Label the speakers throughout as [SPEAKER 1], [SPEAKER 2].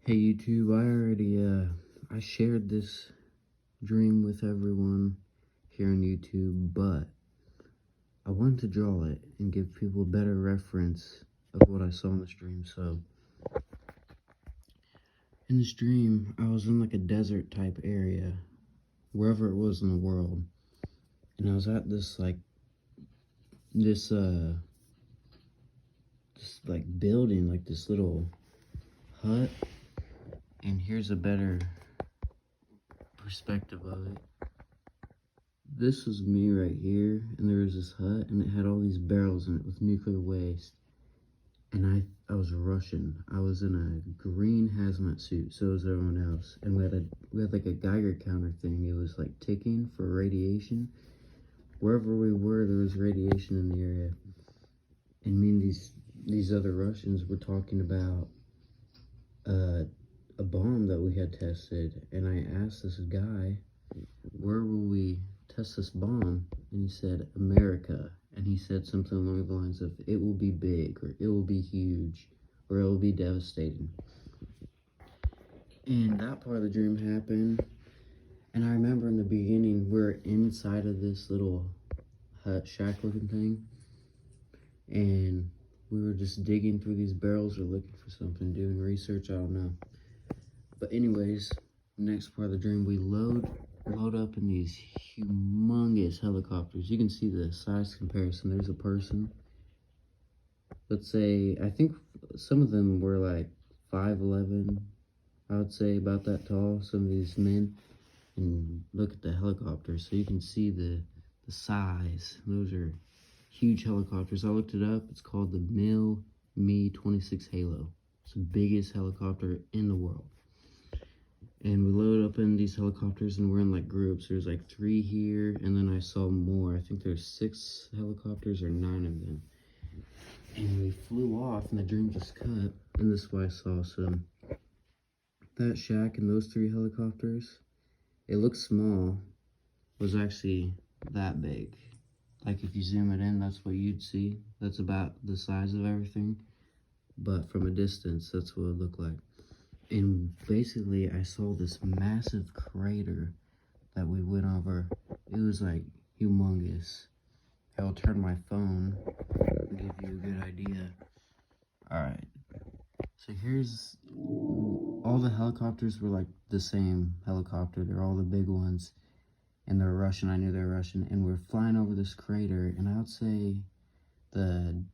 [SPEAKER 1] Hey YouTube, I shared this dream with everyone here on YouTube, but I wanted to draw it and give people a better reference of what I saw in this dream. So, in this dream, I was in like a desert type area, wherever it was in the world, and I was at this building, like this little hut, and here's a better perspective of it. This was me right here, and there was this hut, and it had all these barrels in it with nuclear waste, and I was Russian. I was in a green hazmat suit, so was everyone else, and we had like a Geiger counter thing. It was like ticking for radiation. Wherever we were, there was radiation in the area, and me and these other Russians were talking about a bomb that we had tested, and I asked this guy, where will we test this bomb? And he said, America. And he said something along the lines of, it will be big, or it will be huge, or it will be devastating. And that part of the dream happened, and I remember in the beginning, we're inside of this little hut shack looking thing, and we were just digging through these barrels or looking for something, doing research, I don't know. But anyways, next part of the dream, we load up in these humongous helicopters. You can see the size comparison. There's a person. Let's say, I think some of them were like 5'11", I would say, about that tall, some of these men. And look at the helicopters, so you can see the size. Those are huge helicopters. I looked it up. It's called the Me-26 Halo. It's the biggest helicopter in the world. And we load up in these helicopters, and we're in like groups. There's like 3 here, and then I saw more. I think there's 6 helicopters or 9 of them. And we flew off, and the dream just cut. And this is what I saw. So that shack and those 3 helicopters, it looks small, was actually that big. Like if you zoom it in, that's what you'd see. That's about the size of everything. But from a distance, that's what it looked like. And basically, I saw this massive crater that we went over. It was like humongous. I'll turn my phone to give you a good idea. Alright, so here's, all the helicopters were like the same helicopter. They're all the big ones, and they're Russian. I knew they were Russian, and we're flying over this crater, and I would say the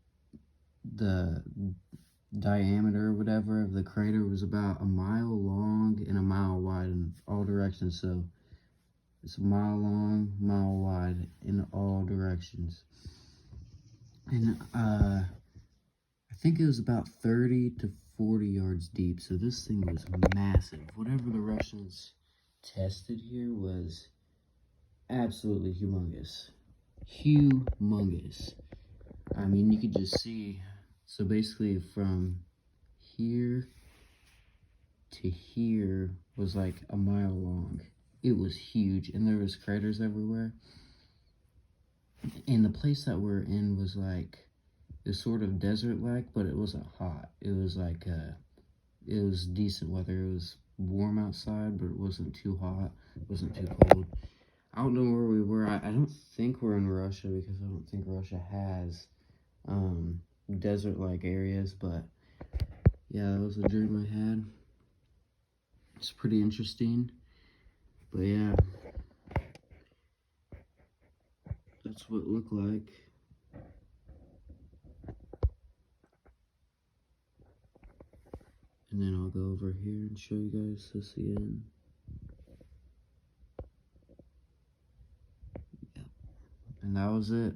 [SPEAKER 1] diameter or whatever of the crater was about a mile long and a mile wide in all directions. So it's a mile long, mile wide in all directions. And I think it was about 30 to 40 yards deep. So this thing was massive. Whatever the Russians tested here was absolutely humongous. Humongous. I mean, you could just see. So basically from here to here was like a mile long. It was huge, and there was craters everywhere. And the place that we're in was like, it was sort of desert-like, but it wasn't hot. It was like, it was decent weather. It was warm outside, but it wasn't too hot. It wasn't too cold. I don't know where we were. I don't think we're in Russia, because I don't think Russia has desert-like areas, but yeah, that was a dream I had. It's pretty interesting, but yeah, that's what it looked like. And then I'll go over here and show you guys this again. Yeah, and that was it.